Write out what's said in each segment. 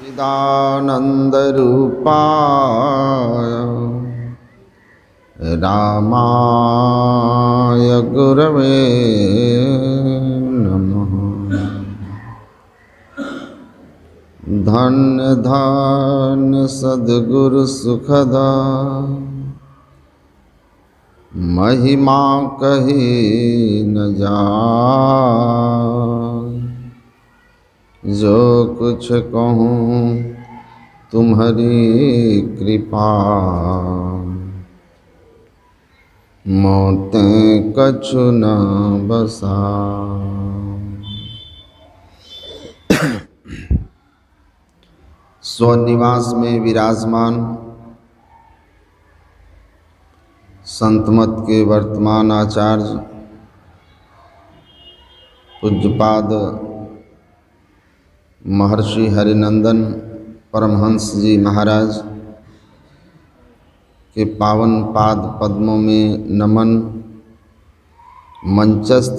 चिदानन्दरूपाय रामाय गुरवे नमः। धन्य धन्य सद्गुरु सुखदा महिमा कही न जाय। जो कुछ कहूँ तुम्हारी कृपा मोतें कछु न बसा। स्वनिवास में विराजमान संतमत के वर्तमान आचार्य पूज्यपाद महर्षि हरिनंदन परमहंस जी महाराज के पावन पाद पद्मों में नमन। मंचस्थ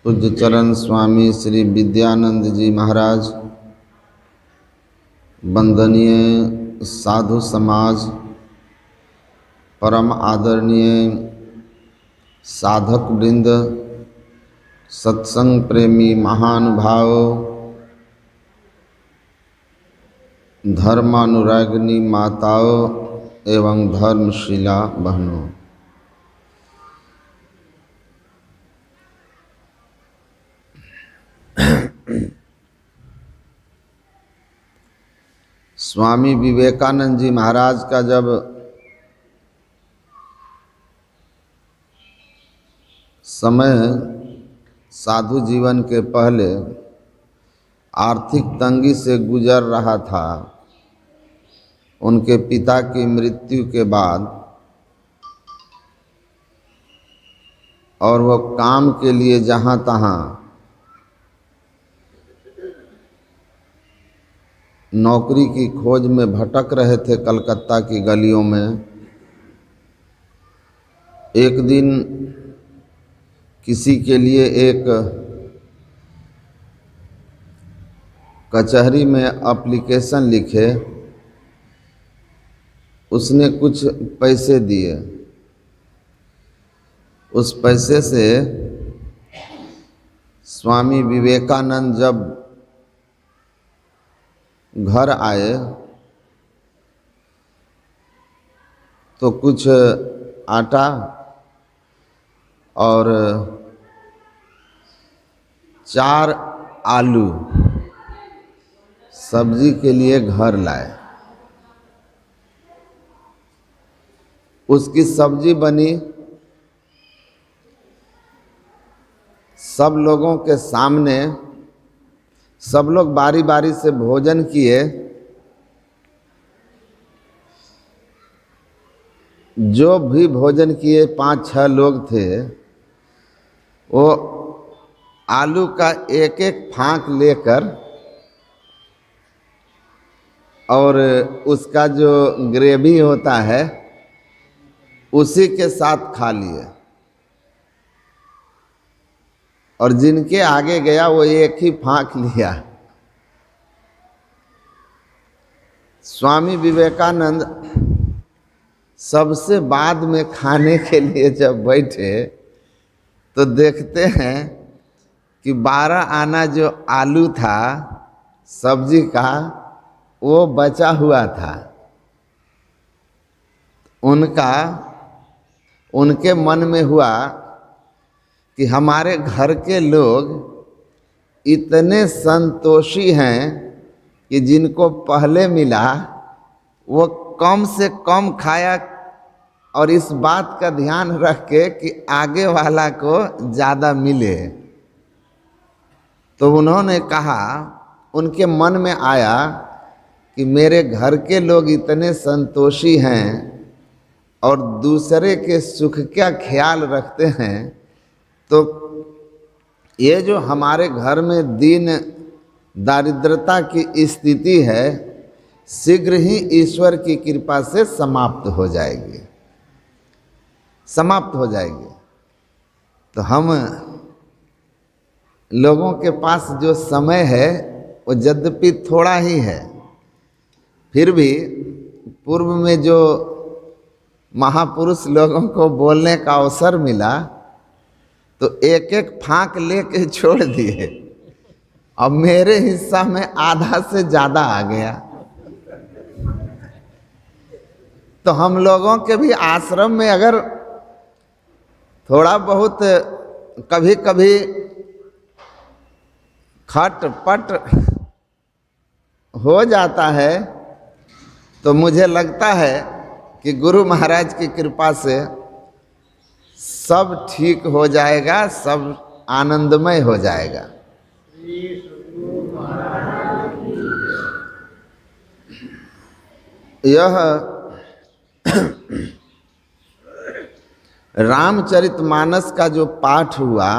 पूज्य चरण स्वामी श्री विद्यानंद जी महाराज, वंदनीय साधु समाज, परम आदरणीय साधक वृंद, सत्संग प्रेमी महानुभाव, धर्मानुरागिनी माताओं एवं धर्मशिला बहनों, स्वामी विवेकानंद जी महाराज का जब समय साधु जीवन के पहले आर्थिक तंगी से गुजर रहा था, उनके पिता की मृत्यु के बाद, और वो काम के लिए जहाँ तहाँ नौकरी की खोज में भटक रहे थे कलकत्ता की गलियों में। एक दिन किसी के लिए एक कचहरी में एप्लीकेशन लिखे, उसने कुछ पैसे दिए। उस पैसे से स्वामी विवेकानंद जब घर आए तो कुछ आटा और 4 आलू सब्जी के लिए घर लाए। उसकी सब्जी बनी, सब लोगों के सामने, सब लोग बारी बारी से भोजन किए। जो भी भोजन किए 5-6 लोग थे, वो आलू का एक एक फाँक लेकर और उसका जो ग्रेवी होता है उसी के साथ खा लिए, और जिनके आगे गया वो एक ही फाँक लिया। स्वामी विवेकानंद सबसे बाद में खाने के लिए जब बैठे तो देखते हैं कि 12 आना जो आलू था सब्जी का वो बचा हुआ था। उनके मन में हुआ कि हमारे घर के लोग इतने संतोषी हैं कि जिनको पहले मिला वो कम से कम खाया, और इस बात का ध्यान रख के कि आगे वाला को ज़्यादा मिले। तो उन्होंने कहा, उनके मन में आया कि मेरे घर के लोग इतने संतोषी हैं और दूसरे के सुख का ख्याल रखते हैं, तो ये जो हमारे घर में दीन दारिद्रता की स्थिति है शीघ्र ही ईश्वर की कृपा से समाप्त हो जाएगी। तो हम लोगों के पास जो समय है वो यद्यपि थोड़ा ही है, फिर भी पूर्व में जो महापुरुष लोगों को बोलने का अवसर मिला तो एक एक फाँक लेके छोड़ दिए। अब मेरे हिस्सा में आधा से ज़्यादा आ गया। तो हम लोगों के भी आश्रम में अगर थोड़ा बहुत कभी कभी खटपट हो जाता है तो मुझे लगता है कि गुरु महाराज की कृपा से सब ठीक हो जाएगा, सब आनंदमय हो जाएगा। यह रामचरितमानस का जो पाठ हुआ,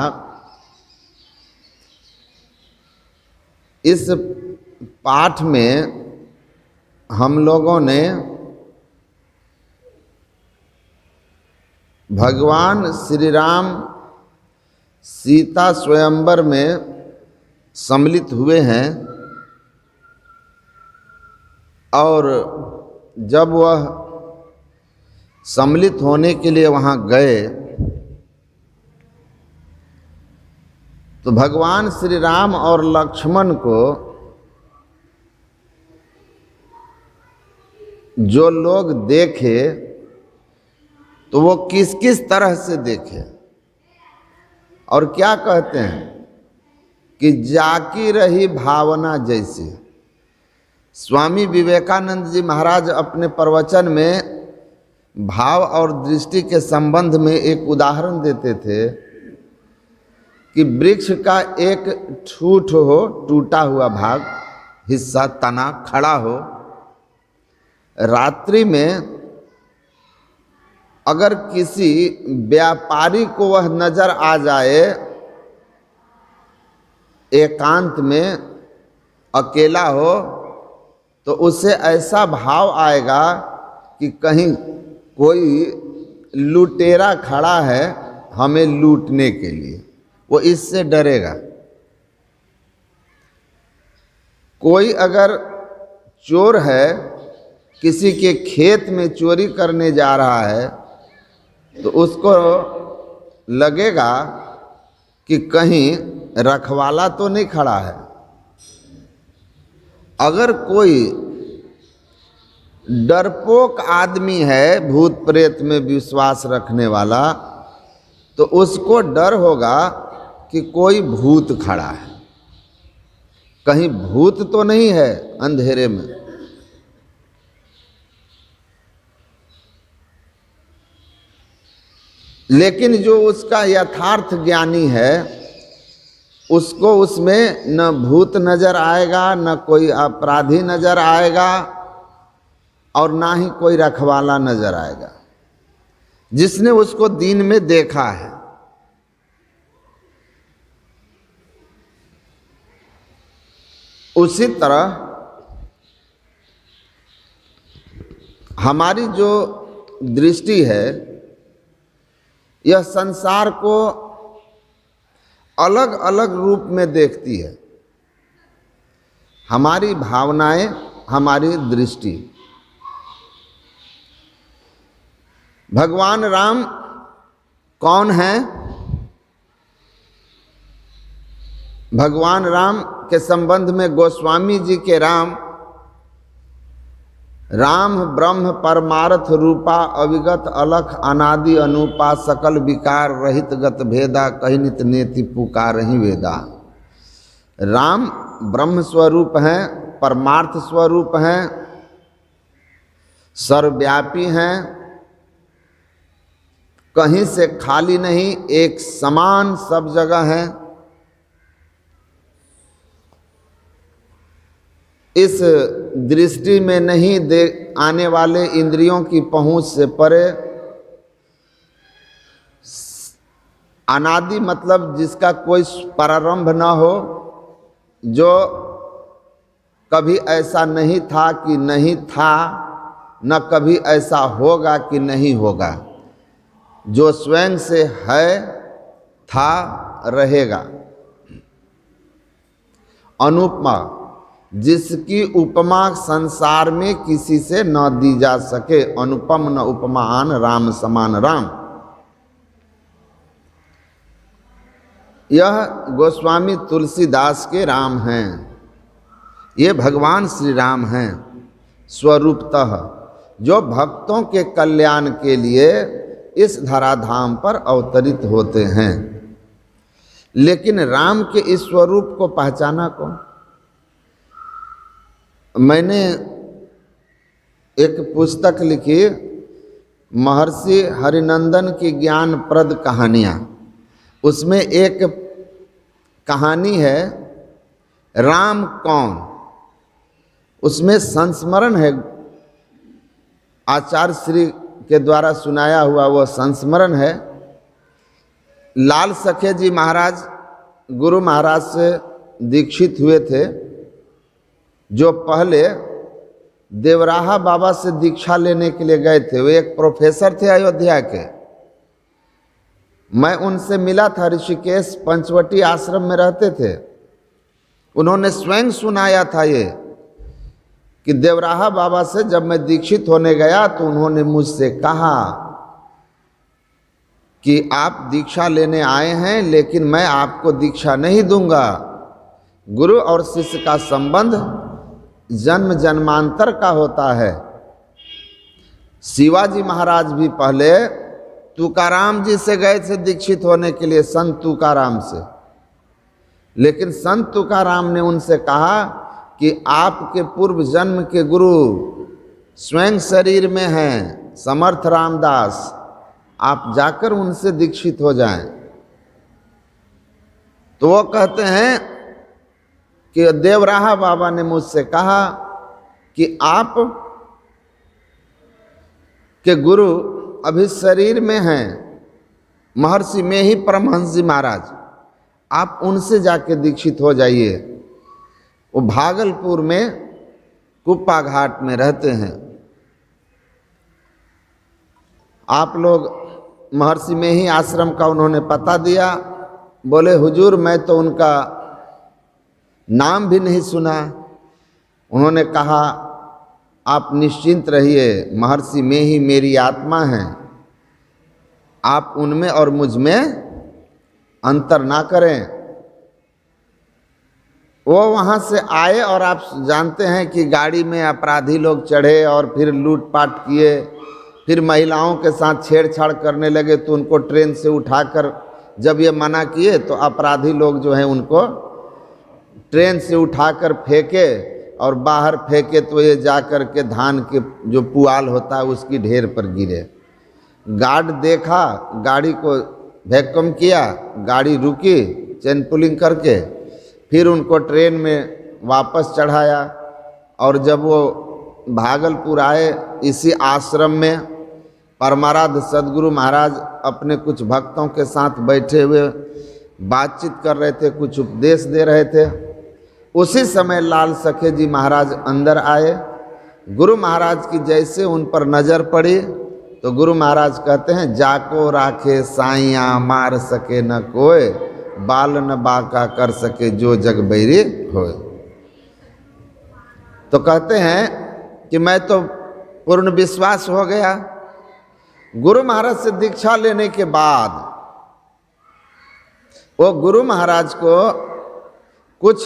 इस पाठ में हम लोगों ने भगवान श्री राम सीता स्वयंवर में सम्मिलित हुए हैं और जब वह सम्मिलित होने के लिए वहाँ गए तो भगवान श्री राम और लक्ष्मण को जो लोग देखे तो वो किस किस तरह से देखे और क्या कहते हैं कि जाकी रही भावना जैसी। स्वामी विवेकानंद जी महाराज अपने प्रवचन में भाव और दृष्टि के संबंध में एक उदाहरण देते थे कि वृक्ष का एक ठूठ हो, टूटा हुआ भाग, हिस्सा, तना खड़ा हो, रात्रि में अगर किसी व्यापारी को वह नजर आ जाए, एकांत में अकेला हो, तो उसे ऐसा भाव आएगा कि कहीं कोई लुटेरा खड़ा है हमें लूटने के लिए, वो इससे डरेगा। कोई अगर चोर है, किसी के खेत में चोरी करने जा रहा है, तो उसको लगेगा कि कहीं रखवाला तो नहीं खड़ा है। अगर कोई डरपोक आदमी है, भूत प्रेत में विश्वास रखने वाला, तो उसको डर होगा कि कोई भूत खड़ा है, कहीं भूत तो नहीं है अंधेरे में। लेकिन जो उसका यथार्थ ज्ञानी है, उसको उसमें न भूत नजर आएगा, न कोई अपराधी नजर आएगा और ना ही कोई रखवाला नजर आएगा, जिसने उसको दिन में देखा है। उसी तरह हमारी जो दृष्टि है, यह संसार को अलग अलग रूप में देखती है। हमारी भावनाएं, हमारी दृष्टि। भगवान राम कौन हैं? भगवान राम के संबंध में गोस्वामी जी के राम ब्रह्म परमार्थ रूपा अविगत अलख अनादि अनूपा सकल विकार रहित गत भेदा कही नित नेति पुकार ही वेदा। राम ब्रह्म स्वरूप हैं, परमार्थ स्वरूप हैं, सर्वव्यापी हैं, कहीं से खाली नहीं, एक समान सब जगह हैं। इस दृष्टि में नहीं देख आने वाले, इंद्रियों की पहुंच से परे, अनादि मतलब जिसका कोई प्रारंभ न हो, जो कभी ऐसा नहीं था कि नहीं था, न कभी ऐसा होगा कि नहीं होगा, जो स्वयं से है, था, रहेगा। अनुपमा जिसकी उपमा संसार में किसी से न दी जा सके। अनुपम न उपमान राम समान राम। यह गोस्वामी तुलसीदास के राम हैं, ये भगवान श्री राम हैं स्वरूपतः, जो भक्तों के कल्याण के लिए इस धराधाम पर अवतरित होते हैं। लेकिन राम के इस स्वरूप को पहचाना कौन? मैंने एक पुस्तक लिखी, महर्षि हरिनंदन की ज्ञानप्रद कहानियाँ। उसमें एक कहानी है राम कौन। उसमें संस्मरण है, आचार्य श्री के द्वारा सुनाया हुआ वो संस्मरण है। लाल सखे जी महाराज गुरु महाराज से दीक्षित हुए थे, जो पहले देवराहा बाबा से दीक्षा लेने के लिए गए थे। वे एक प्रोफेसर थे अयोध्या के। मैं उनसे मिला था, ऋषिकेश पंचवटी आश्रम में रहते थे। उन्होंने स्वयं सुनाया था ये कि देवराहा बाबा से जब मैं दीक्षित होने गया तो उन्होंने मुझसे कहा कि आप दीक्षा लेने आए हैं, लेकिन मैं आपको दीक्षा नहीं दूंगा। गुरु और शिष्य का संबंध जन्म जन्मांतर का होता है। शिवाजी महाराज भी पहले तुकाराम जी से गए थे दीक्षित होने के लिए, संत तुकाराम से। लेकिन संत तुकाराम ने उनसे कहा कि आपके पूर्व जन्म के गुरु स्वयं शरीर में हैं, समर्थ रामदास, आप जाकर उनसे दीक्षित हो जाएं। तो वो कहते हैं कि देवराहा बाबा ने मुझसे कहा कि आप के गुरु अभी शरीर में हैं, महर्षि में ही परमहंस जी महाराज, आप उनसे जाके दीक्षित हो जाइए। वो भागलपुर में कुप्पा घाट में रहते हैं। आप लोग महर्षि में ही आश्रम का उन्होंने पता दिया। बोले हुजूर मैं तो उनका नाम भी नहीं सुना। उन्होंने कहा आप निश्चिंत रहिए, महर्षि में ही मेरी आत्मा है, आप उनमें और मुझ में अंतर ना करें। वो वहाँ से आए और आप जानते हैं कि गाड़ी में अपराधी लोग चढ़े और फिर लूटपाट किए, फिर महिलाओं के साथ छेड़छाड़ करने लगे। तो उनको ट्रेन से उठाकर जब ये मना किए तो अपराधी लोग जो हैं उनको ट्रेन से उठाकर फेंके और बाहर फेंके तो ये जाकर के धान के जो पुआल होता है उसकी ढेर पर गिरे। गार्ड देखा, गाड़ी को वैक्यूम किया, गाड़ी रुकी चेन पुलिंग करके, फिर उनको ट्रेन में वापस चढ़ाया। और जब वो भागलपुर आए, इसी आश्रम में परमाराध्य सदगुरु महाराज अपने कुछ भक्तों के साथ बैठे हुए बातचीत कर रहे थे, कुछ उपदेश दे रहे थे। उसी समय लाल सखे जी महाराज अंदर आए। गुरु महाराज की जैसे उन पर नज़र पड़ी तो गुरु महाराज कहते हैं, जाको राखे साइया मार सके न कोय, बाल न बाका कर सके जो जग बैरी होए। तो कहते हैं कि मैं तो पूर्ण विश्वास हो गया। गुरु महाराज से दीक्षा लेने के बाद वो गुरु महाराज को कुछ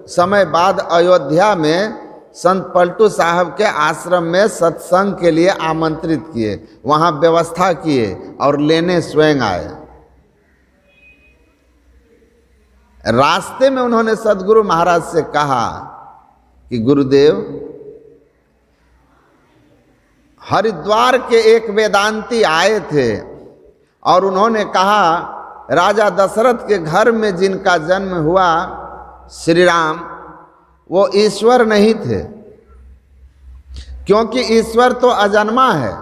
समय बाद अयोध्या में संत पलटू साहब के आश्रम में सत्संग के लिए आमंत्रित किए, वहाँ व्यवस्था किए और लेने स्वयं आए। रास्ते में उन्होंने सदगुरु महाराज से कहा कि गुरुदेव, हरिद्वार के एक वेदांती आए थे और उन्होंने कहा राजा दशरथ के घर में जिनका जन्म हुआ श्री राम, वो ईश्वर नहीं थे, क्योंकि ईश्वर तो अजन्मा है।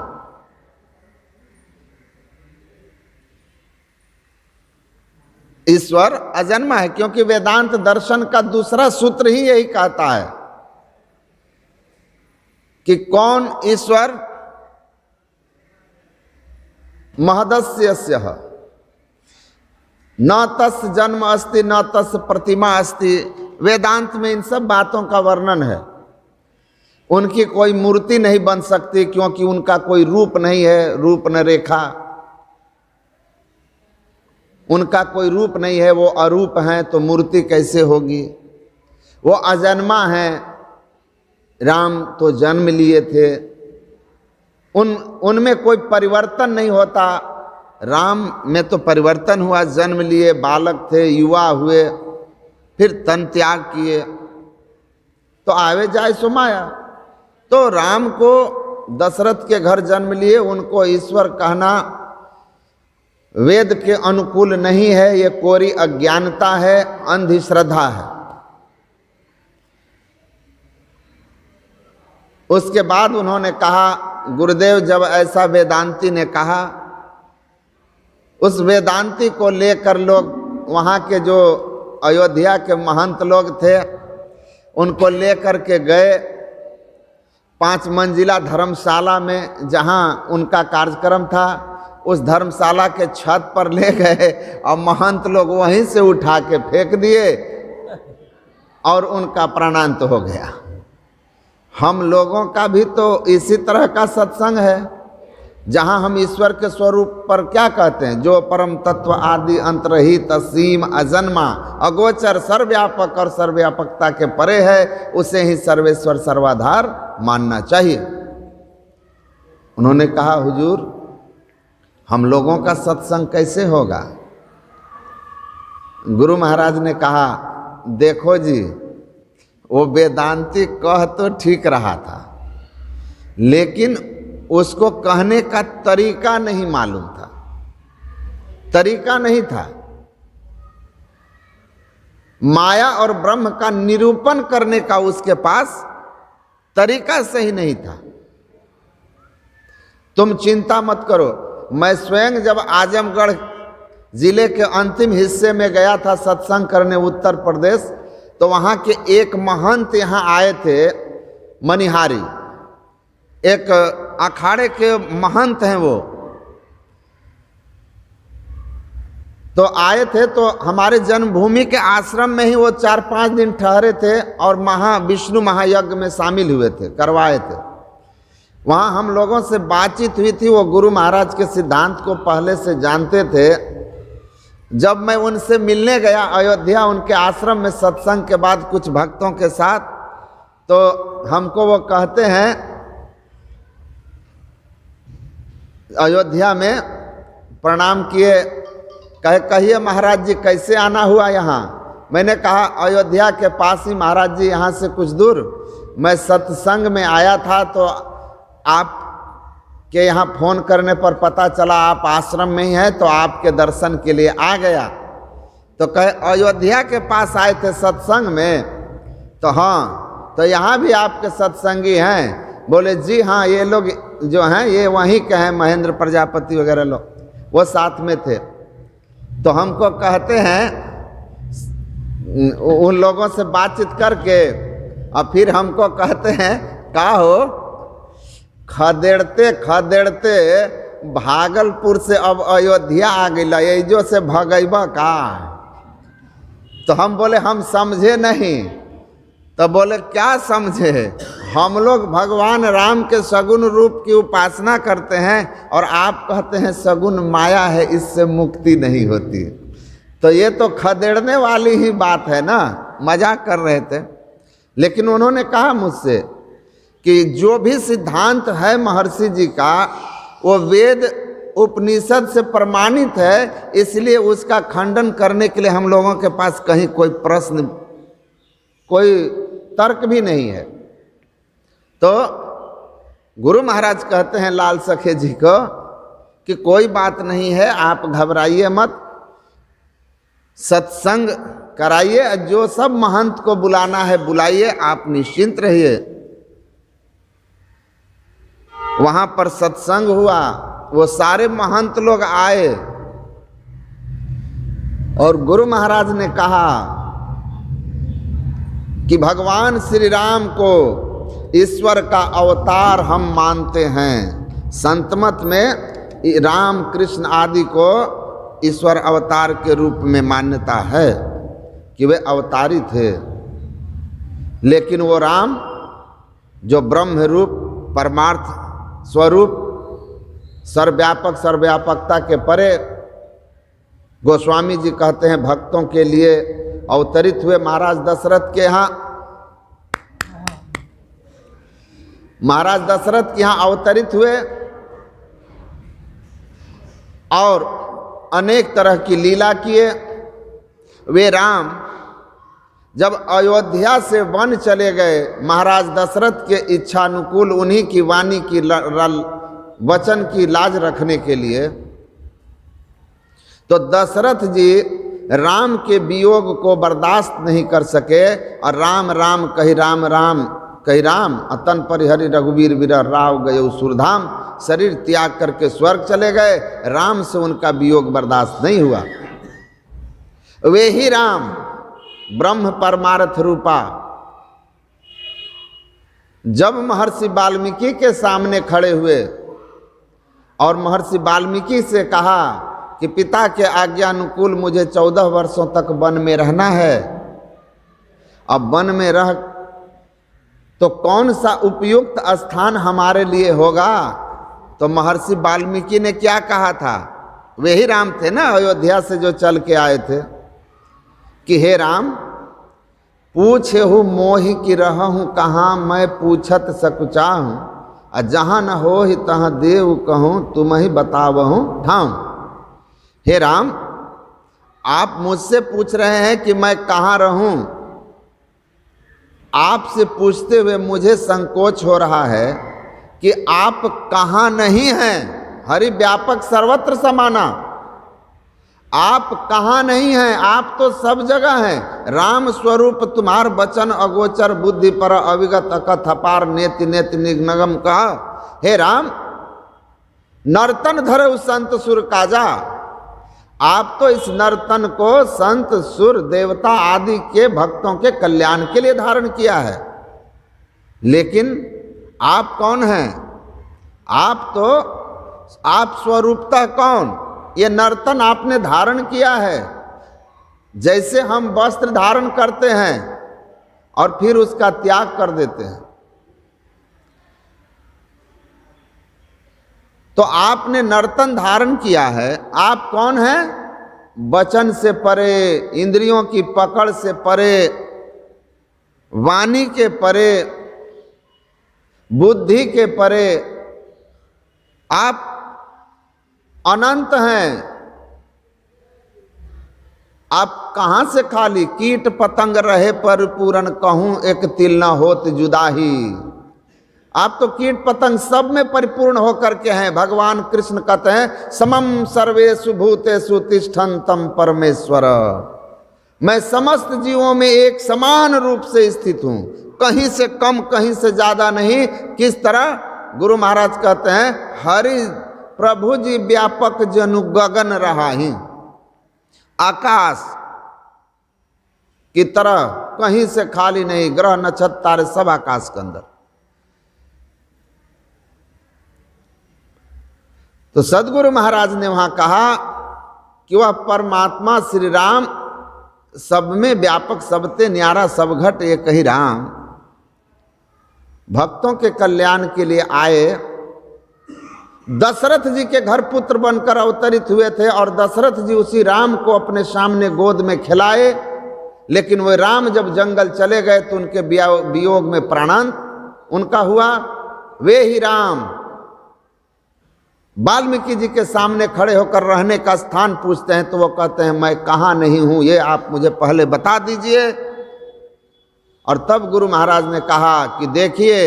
ईश्वर अजन्मा है, क्योंकि वेदांत दर्शन का दूसरा सूत्र ही यही कहता है कि कौन ईश्वर महदस्यस्य न तस् जन्म अस्ति न तस् प्रतिमा अस्ति वेदांत में इन सब बातों का वर्णन है। उनकी कोई मूर्ति नहीं बन सकती क्योंकि उनका कोई रूप नहीं है, रूप न रेखा, उनका कोई रूप नहीं है, वो अरूप हैं तो मूर्ति कैसे होगी। वो अजन्मा हैं, राम तो जन्म लिए थे, उनमें कोई परिवर्तन नहीं होता। राम में तो परिवर्तन हुआ, जन्म लिए, बालक थे, युवा हुए, फिर तन त्याग किए, तो आवे जाए सो माया। तो राम को दशरथ के घर जन्म लिए, उनको ईश्वर कहना वेद के अनुकूल नहीं है, ये कोरी अज्ञानता है, अंधश्रद्धा है। उसके बाद उन्होंने कहा, गुरुदेव जब ऐसा वेदांती ने कहा, उस वेदांती को लेकर लोग वहाँ के जो अयोध्या के महंत लोग थे उनको लेकर के गए 5 मंजिला धर्मशाला में, जहाँ उनका कार्यक्रम था। उस धर्मशाला के छत पर ले गए और महंत लोग वहीं से उठा के फेंक दिए और उनका प्राणांत हो गया। हम लोगों का भी तो इसी तरह का सत्संग है, जहाँ हम ईश्वर के स्वरूप पर क्या कहते हैं, जो परम तत्व आदि अंतरहित असीम अजन्मा अगोचर सर्वव्यापक और सर्वव्यापकता के परे है, उसे ही सर्वेश्वर सर्वाधार मानना चाहिए। उन्होंने कहा, हुजूर हम लोगों का सत्संग कैसे होगा। गुरु महाराज ने कहा, देखो जी, वो वेदांती कह तो ठीक रहा था, लेकिन उसको कहने का तरीका नहीं मालूम था, तरीका नहीं था। माया और ब्रह्म का निरूपण करने का उसके पास तरीका सही नहीं था। तुम चिंता मत करो, मैं स्वयं जब आजमगढ़ जिले के अंतिम हिस्से में गया था सत्संग करने उत्तर प्रदेश, तो वहाँ के एक महंत यहाँ आए थे, मनिहारी, एक अखाड़े के महंत हैं वो, तो आए थे। तो हमारे जन्मभूमि के आश्रम में ही वो 4-5 दिन ठहरे थे और विष्णु महायज्ञ में शामिल हुए थे, करवाए थे। वहाँ हम लोगों से बातचीत हुई थी, वो गुरु महाराज के सिद्धांत को पहले से जानते थे। जब मैं उनसे मिलने गया अयोध्या, उनके आश्रम में सत्संग के बाद कुछ भक्तों के साथ, तो हमको वो कहते हैं, अयोध्या में प्रणाम किए, कहिए महाराज जी कैसे आना हुआ यहाँ। मैंने कहा, अयोध्या के पास ही महाराज जी, यहाँ से कुछ दूर। मैं सत्संग में आया था, तो आप के यहाँ फ़ोन करने पर पता चला आप आश्रम में ही हैं, तो आपके दर्शन के लिए आ गया। तो कहे, अयोध्या के पास आए थे सत्संग में? तो हाँ, तो यहाँ भी आपके सत्संगी हैं? बोले जी हाँ, ये लोग जो हैं ये वहीं के हैं, महेंद्र प्रजापति वगैरह लोग, वो साथ में थे। तो हमको कहते हैं, उन लोगों से बातचीत करके और फिर हमको कहते हैं, का हो, खदेड़ते खदेड़ते भागलपुर से अब अयोध्या आ गई, एजो से भगैबा का। तो हम बोले हम समझे नहीं। तो बोले क्या समझे, हम लोग भगवान राम के सगुण रूप की उपासना करते हैं और आप कहते हैं सगुण माया है, इससे मुक्ति नहीं होती। तो ये तो खदेड़ने वाली ही बात है ना, मजाक कर रहे थे। लेकिन उन्होंने कहा मुझसे कि जो भी सिद्धांत है महर्षि जी का, वो वेद उपनिषद से प्रमाणित है, इसलिए उसका खंडन करने के लिए हम लोगों के पास कहीं कोई प्रश्न, कोई तर्क भी नहीं है। तो गुरु महाराज कहते हैं लाल सखे जी को कि कोई बात नहीं है, आप घबराइए मत, सत्संग कराइए, जो सब महंत को बुलाना है बुलाइए, आप निश्चिंत रहिए। वहां पर सत्संग हुआ, वो सारे महंत लोग आए और गुरु महाराज ने कहा कि भगवान श्री राम को ईश्वर का अवतार हम मानते हैं। संतमत में राम कृष्ण आदि को ईश्वर अवतार के रूप में मान्यता है कि वे अवतारी थे। लेकिन वो राम जो ब्रह्म रूप परमार्थ स्वरूप सर्वव्यापक सर्वव्यापकता के परे गोस्वामी जी कहते हैं भक्तों के लिए अवतरित हुए महाराज दशरथ के यहाँ, महाराज दशरथ के यहाँ अवतरित हुए और अनेक तरह की लीला किए। वे राम जब अयोध्या से वन चले गए महाराज दशरथ के इच्छानुकूल उन्हीं की वाणी की वचन की लाज रखने के लिए, तो दशरथ जी राम के वियोग को बर्दाश्त नहीं कर सके और राम राम कही राम राम कही राम अतन परिहरि रघुवीर विरह राव गए सुरधाम, शरीर त्याग करके स्वर्ग चले गए। राम से उनका वियोग बर्दाश्त नहीं हुआ। वे ही राम ब्रह्म परमार्थ रूपा जब महर्षि वाल्मीकि के सामने खड़े हुए और महर्षि वाल्मीकि से कहा कि पिता के आज्ञानुकूल मुझे 14 वर्षों तक वन में रहना है, अब वन में रह तो कौन सा उपयुक्त स्थान हमारे लिए होगा, तो महर्षि वाल्मीकि ने क्या कहा था, वे ही राम थे ना अयोध्या से जो चल के आए थे, कि हे राम पूछे हूँ मोहि की रहूँ कहाँ मैं पूछत सकुचाहूँ, और जहाँ न हो ही तहाँ देव कहूँ तुम ही बतावहूँ ठाऊँ। हे राम आप मुझसे पूछ रहे हैं कि मैं कहाँ रहूँ, आपसे पूछते हुए मुझे संकोच हो रहा है कि आप कहाँ नहीं हैं। हरि व्यापक सर्वत्र समाना, आप कहाँ नहीं हैं, आप तो सब जगह हैं। राम स्वरूप तुम्हार बचन अगोचर बुद्धि पर अविगत अकथ अपार नेति नेति निगम कहा। हे राम नर्तन धरे संत सुर काजा, आप तो इस नर्तन को संत सुर देवता आदि के भक्तों के कल्याण के लिए धारण किया है, लेकिन आप कौन हैं, आप तो आप स्वरूपतः कौन, ये नर्तन आपने धारण किया है। जैसे हम वस्त्र धारण करते हैं और फिर उसका त्याग कर देते हैं, तो आपने नर्तन धारण किया है। आप कौन हैं, वचन से परे, इंद्रियों की पकड़ से परे, वाणी के परे, बुद्धि के परे, आप अनंत हैं। आप कहाँ से खाली, कीट पतंग रहे पर पूरन कहूँ एक तिल न होत जुदाही। आप तो कीट पतंग सब में परिपूर्ण होकर के हैं। भगवान कृष्ण कहते हैं समम सर्वेषु भूतेषु तिष्ठन्तम परमेश्वर, मैं समस्त जीवों में एक समान रूप से स्थित हूँ, कहीं से कम कहीं से ज्यादा नहीं। किस तरह, गुरु महाराज कहते हैं हरि प्रभु जी व्यापक जनु गगन रहा ही, आकाश की तरह कहीं से खाली नहीं, ग्रह नक्षत्र तारे सब आकाश के अंदर। तो सदगुरु महाराज ने वहां कहा कि वह परमात्मा श्री राम सब में व्यापक, सबते न्यारा, सब घट एक ही राम भक्तों के कल्याण के लिए आए। दशरथ जी के घर पुत्र बनकर अवतरित हुए थे और दशरथ जी उसी राम को अपने सामने गोद में खिलाए, लेकिन वे राम जब जंगल चले गए तो उनके वियोग में प्राणांत उनका हुआ। वे ही राम वाल्मीकि जी के सामने खड़े होकर रहने का स्थान पूछते हैं तो वो कहते हैं मैं कहाँ नहीं हूं, ये आप मुझे पहले बता दीजिए। और तब गुरु महाराज ने कहा कि देखिए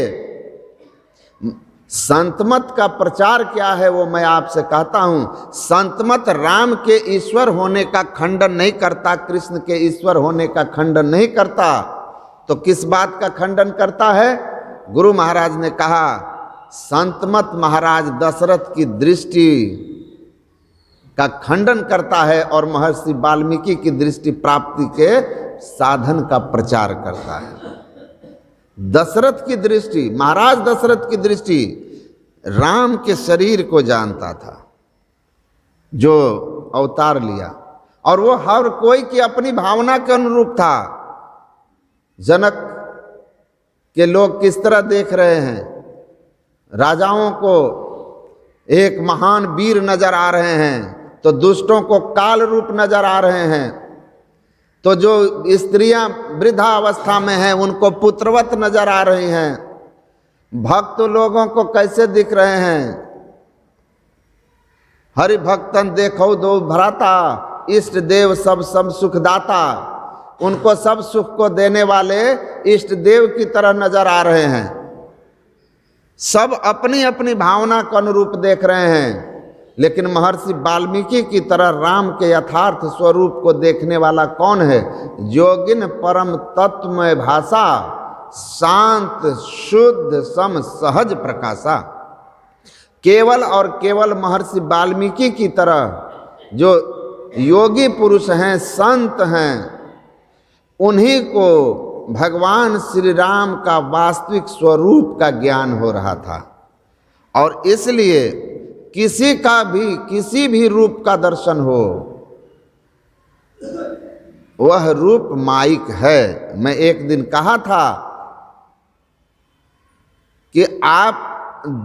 संतमत का प्रचार क्या है वो मैं आपसे कहता हूं। संतमत राम के ईश्वर होने का खंडन नहीं करता, कृष्ण के ईश्वर होने का खंडन नहीं करता, तो किस बात का खंडन करता है? गुरु महाराज ने कहा संतमत महाराज दशरथ की दृष्टि का खंडन करता है और महर्षि वाल्मीकि की दृष्टि प्राप्ति के साधन का प्रचार करता है। दशरथ की दृष्टि, महाराज दशरथ की दृष्टि राम के शरीर को जानता था जो अवतार लिया, और वो हर कोई की अपनी भावना के अनुरूप था। जनक कि लोग किस तरह देख रहे हैं। राजाओं को एक महान वीर नजर आ रहे हैं, तो दुष्टों को काल रूप नजर आ रहे हैं। तो जो स्त्रियां वृद्धावस्था में हैं उनको पुत्रवत नजर आ रही हैं। भक्त लोगों को कैसे दिख रहे हैं? हरि भक्तन देखो दो भ्राता, इष्ट देव सब सब सुखदाता। उनको सब सुख को देने वाले इष्ट देव की तरह नजर आ रहे हैं। सब अपनी अपनी भावना के अनुरूप देख रहे हैं, लेकिन महर्षि वाल्मीकि की तरह राम के यथार्थ स्वरूप को देखने वाला कौन है? योगिन परम तत्वमय भाषा, शांत शुद्ध सम सहज प्रकाशा। केवल और केवल महर्षि वाल्मीकि की तरह जो योगी पुरुष हैं, संत हैं, उन्हीं को भगवान श्री राम का वास्तविक स्वरूप का ज्ञान हो रहा था। और इसलिए किसी का भी किसी भी रूप का दर्शन हो, वह रूप माइक है। मैं एक दिन कहा था कि आप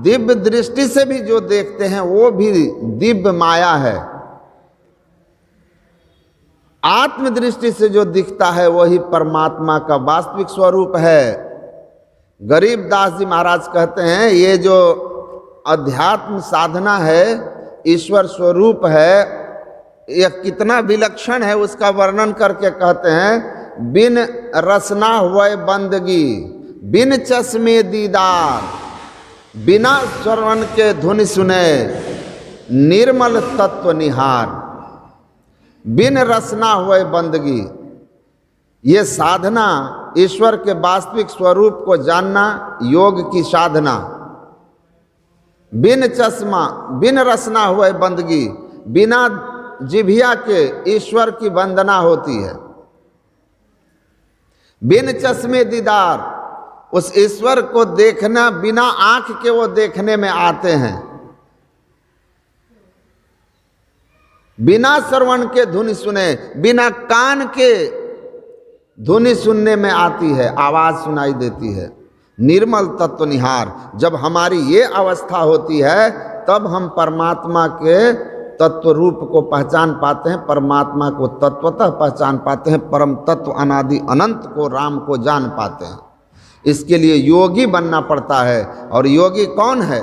दिव्य दृष्टि से भी जो देखते हैं वो भी दिव्य माया है। आत्म दृष्टि से जो दिखता है वही परमात्मा का वास्तविक स्वरूप है। गरीबदास जी महाराज कहते हैं ये जो अध्यात्म साधना है, ईश्वर स्वरूप है, यह कितना विलक्षण है उसका वर्णन करके कहते हैं, बिन रसना हुए बंदगी, बिन चश्मे दीदार, बिना श्रवण के धुन सुने, निर्मल तत्व निहार। बिन रसना हुए बंदगी, ये साधना ईश्वर के वास्तविक स्वरूप को जानना, योग की साधना। बिन चश्मा, बिन रसना हुए बंदगी, बिना जिभिया के ईश्वर की वंदना होती है। बिन चश्मे दीदार, उस ईश्वर को देखना बिना आंख के वो देखने में आते हैं। बिना श्रवण के धुनि सुने, बिना कान के धुनि सुनने में आती है, आवाज सुनाई देती है। निर्मल तत्व निहार, जब हमारी ये अवस्था होती है तब हम परमात्मा के तत्व रूप को पहचान पाते हैं, परमात्मा को तत्वतः पहचान पाते हैं, परम तत्व अनादि अनंत को, राम को जान पाते हैं। इसके लिए योगी बनना पड़ता है। और योगी कौन है?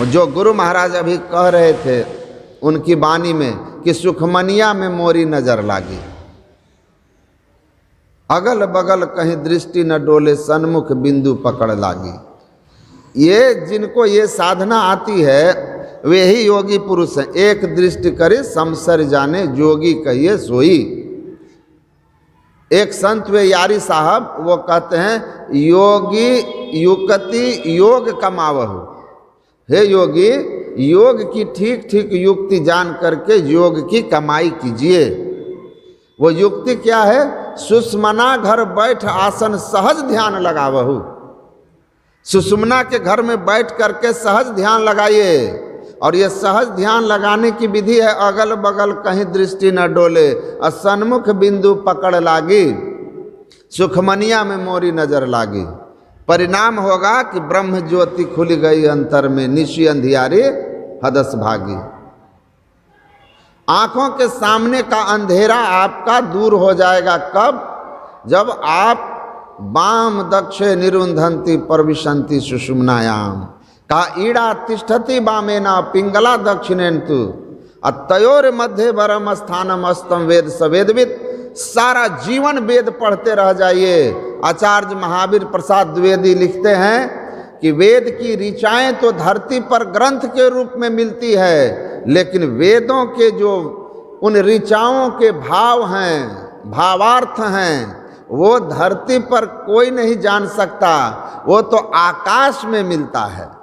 जो गुरु महाराज अभी कह रहे थे उनकी वाणी में कि सुखमनिया में मोरी नजर लागी, अगल बगल कहीं दृष्टि न डोले, सन्मुख बिंदु पकड़ लागी। ये जिनको ये साधना आती है वे ही योगी पुरुष हैं। एक दृष्टि करे समसर जाने, जोगी कहिए सोई। एक संत वे यारी साहब वो कहते हैं, योगी युक्ति योग कमावहु। हे योगी, योग की ठीक ठीक युक्ति जान करके योग की कमाई कीजिए। वो युक्ति क्या है? सुषमना घर बैठ आसन सहज ध्यान लगावहु। सुषमना के घर में बैठ करके सहज ध्यान लगाइए। और ये सहज ध्यान लगाने की विधि है, अगल बगल कहीं दृष्टि न डोले, और सन्मुख बिंदु पकड़ लागी, सुखमनिया में मोरी नजर लागी। परिणाम होगा कि ब्रह्म ज्योति खुल गई अंतर में, निशी अंधियारे हदस भागी। आंखों के सामने का अंधेरा आपका दूर हो जाएगा। कब? जब आप वाम दक्षे निरुंधंती परविशंति सुषुम्नायाम का ईड़ा तिष्ठति वामेना पिंगला दक्षिणेन्तु अतयोर मध्य वरम स्थानम अस्तम वेद सवेदविद। सारा जीवन वेद पढ़ते रह जाइए। आचार्य महावीर प्रसाद द्विवेदी लिखते हैं कि वेद की ऋचाएं तो धरती पर ग्रंथ के रूप में मिलती है, लेकिन वेदों के जो उन ऋचाओं के भाव हैं, भावार्थ हैं, वो धरती पर कोई नहीं जान सकता, वो तो आकाश में मिलता है।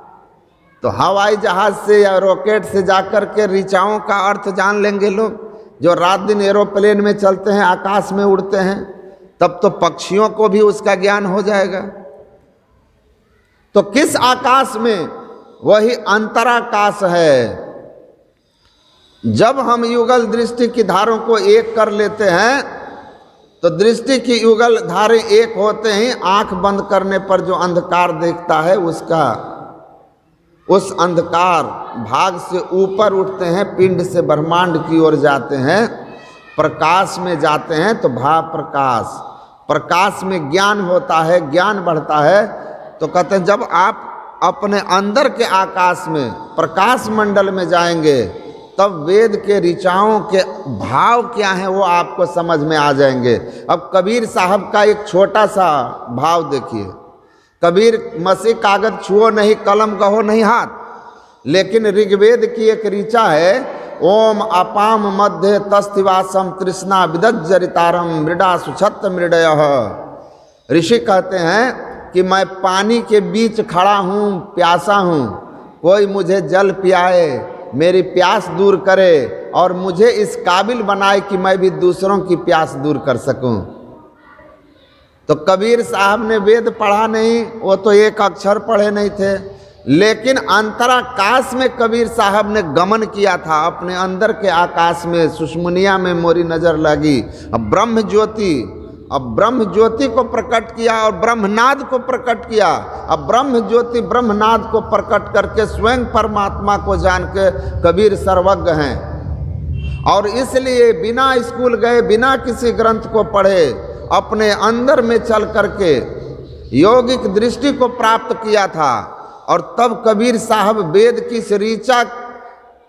तो हवाई जहाज से या रॉकेट से जाकर के ऋचाओं का अर्थ जान लेंगे लोग, जो रात दिन एरोप्लेन में चलते हैं, आकाश में उड़ते हैं, तब तो पक्षियों को भी उसका ज्ञान हो जाएगा। तो किस आकाश में? वही अंतराकाश है। जब हम युगल दृष्टि की धारों को एक कर लेते हैं तो दृष्टि की युगल धारे एक होते ही आंख बंद करने पर जो अंधकार देखता है उस अंधकार भाग से ऊपर उठते हैं, पिंड से ब्रह्मांड की ओर जाते हैं, प्रकाश में जाते हैं। तो भाव प्रकाश, प्रकाश में ज्ञान होता है, ज्ञान बढ़ता है। तो कहते हैं जब आप अपने अंदर के आकाश में प्रकाश मंडल में जाएंगे तब वेद के ऋचाओं के भाव क्या हैं वो आपको समझ में आ जाएंगे। अब कबीर साहब का एक छोटा सा भाव देखिए। कबीर मसी कागज छुओ नहीं, कलम कहो नहीं हाथ, लेकिन ऋग्वेद की एक ऋचा है, ओम अपाम मध्य तस्तिवासम तृष्णा विदज्जरितारम मृडा सुछत मृडयः। ऋषि कहते हैं कि मैं पानी के बीच खड़ा हूँ, प्यासा हूँ, कोई मुझे जल पियाए, मेरी प्यास दूर करे और मुझे इस काबिल बनाए कि मैं भी दूसरों की प्यास दूर कर सकूं। तो कबीर साहब ने वेद पढ़ा नहीं, वो तो एक अक्षर पढ़े नहीं थे, लेकिन अंतराकाश में कबीर साहब ने गमन किया था। अपने अंदर के आकाश में सुषुम्निया में मोरी नजर लगी। अब ब्रह्म ज्योति को प्रकट किया और ब्रह्मनाद को प्रकट किया। अब ब्रह्म ज्योति ब्रह्मनाद को प्रकट करके स्वयं परमात्मा को जान के कबीर सर्वज्ञ हैं। और इसलिए बिना स्कूल गए, बिना किसी ग्रंथ को पढ़े, अपने अंदर में चल करके योगिक दृष्टि को प्राप्त किया था। और तब कबीर साहब वेद की इस ऋचा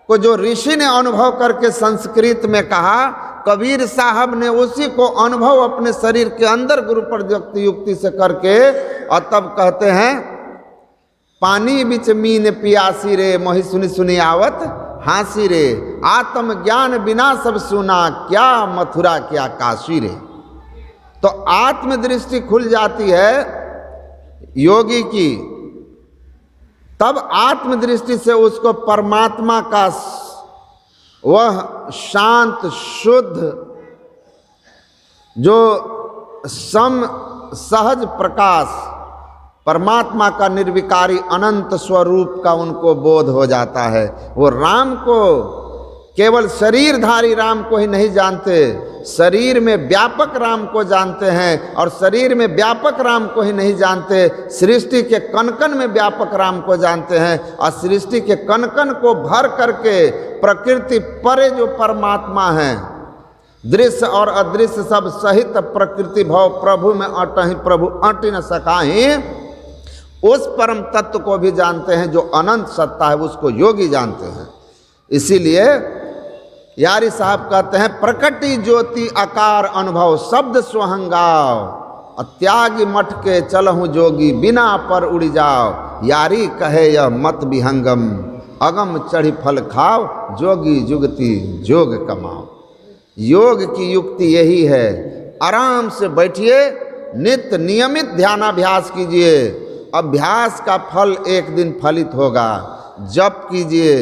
को जो ऋषि ने अनुभव करके संस्कृत में कहा, कबीर साहब ने उसी को अनुभव अपने शरीर के अंदर गुरु प्रयुक्ति युक्ति से करके, और तब कहते हैं पानी बिच मीन पियासी रे, मोहि सुनी सुनी आवत हासी रे, आत्म ज्ञान बिना सब सुना, क्या मथुरा क्या काशी रे। तो आत्मदृष्टि खुल जाती है योगी की, तब आत्मदृष्टि से उसको परमात्मा का वह शांत शुद्ध जो सहज प्रकाश परमात्मा का निर्विकारी अनंत स्वरूप का उनको बोध हो जाता है। वो राम को, केवल शरीरधारी राम को ही नहीं जानते, शरीर में व्यापक राम को जानते हैं। और शरीर में व्यापक राम को ही नहीं जानते, सृष्टि के कण-कण में व्यापक राम को जानते हैं। और सृष्टि के कण-कण को भर करके प्रकृति परे जो परमात्मा है, दृश्य और अदृश्य सब सहित प्रकृति भव प्रभु में अटहि प्रभु अटि न सकाहि, उस परम तत्व को भी जानते हैं जो अनंत सत्ता है, उसको योगी जानते हैं। इसीलिए यारी साहब कहते हैं प्रकटी ज्योति आकार अनुभव शब्द स्वहंगाव, त्यागी मठ के चलहु जोगी बिना पर उड़ी जाओ, यारी कहे यह मत विहंगम अगम चढ़ी फल खाओ, जोगी जुगति जोग कमाओ। योग की युक्ति यही है, आराम से बैठिए, नित्य नियमित ध्यानाभ्यास कीजिए, अभ्यास का फल एक दिन फलित होगा। जप कीजिए,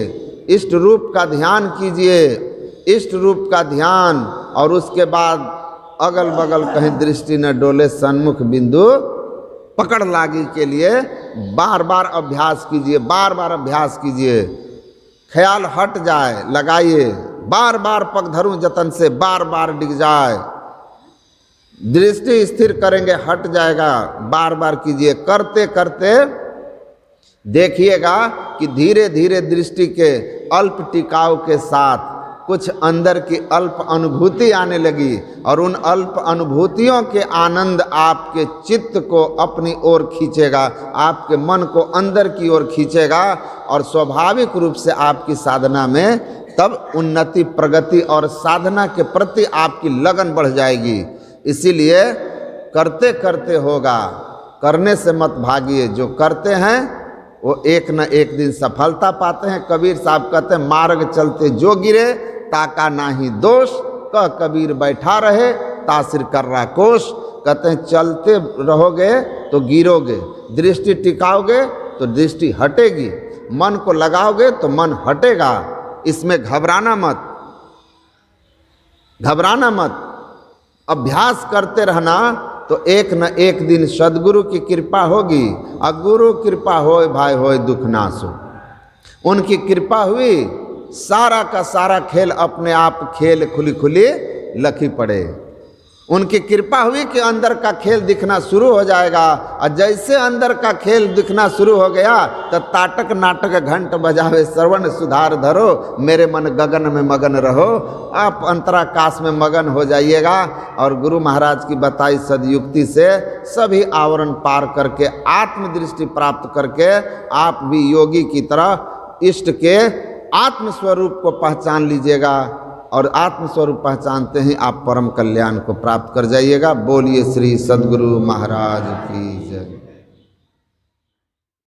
इष्ट रूप का ध्यान कीजिए, इष्ट रूप का ध्यान, और उसके बाद अगल बगल कहीं दृष्टि न डोले, सन्मुख बिंदु पकड़ लागी के लिए बार बार अभ्यास कीजिए, बार बार अभ्यास कीजिए। ख्याल हट जाए लगाइए, बार बार पगधरूं जतन से बार बार डिग जाए, दृष्टि स्थिर करेंगे हट जाएगा, बार बार कीजिए। करते करते देखिएगा कि धीरे धीरे दृष्टि के अल्प टिकाव के साथ कुछ अंदर की अल्प अनुभूति आने लगी, और उन अल्प अनुभूतियों के आनंद आपके चित्त को अपनी ओर खींचेगा, आपके मन को अंदर की ओर खींचेगा, और स्वाभाविक रूप से आपकी साधना में तब उन्नति प्रगति और साधना के प्रति आपकी लगन बढ़ जाएगी। इसीलिए करते करते होगा, करने से मत भागिए। जो करते हैं वो एक न एक दिन सफलता पाते हैं। कबीर साहब कहते हैं मार्ग चलते जो गिरे ताका नाही दोष, कह कबीर बैठा रहे तासिर कर रहा कोश। कहते हैं चलते रहोगे तो गिरोगे, दृष्टि टिकाओगे तो दृष्टि हटेगी, मन को लगाओगे तो मन हटेगा। इसमें घबराना मत, घबराना मत, अभ्यास करते रहना तो एक न एक दिन सदगुरु की कृपा होगी। और गुरु कृपा होए भाई होए दुख नासो, उनकी कृपा हुई, सारा का सारा खेल अपने आप खेल खुली खुली लखी पड़े। उनकी कृपा हुई कि अंदर का खेल दिखना शुरू हो जाएगा। और जैसे अंदर का खेल दिखना शुरू हो गया तो ताटक नाटक घंट बजावे श्रवण सुधार धरो, मेरे मन गगन में मगन रहो। आप अंतराकाश में मगन हो जाइएगा और गुरु महाराज की बताई सदयुक्ति से सभी आवरण पार करके आत्मदृष्टि प्राप्त करके आप भी योगी की तरह इष्ट के आत्मस्वरूप को पहचान लीजिएगा। और आत्मस्वरूप पहचानते ही आप परम कल्याण को प्राप्त कर जाइएगा। बोलिए श्री सद्गुरु महाराज की जय।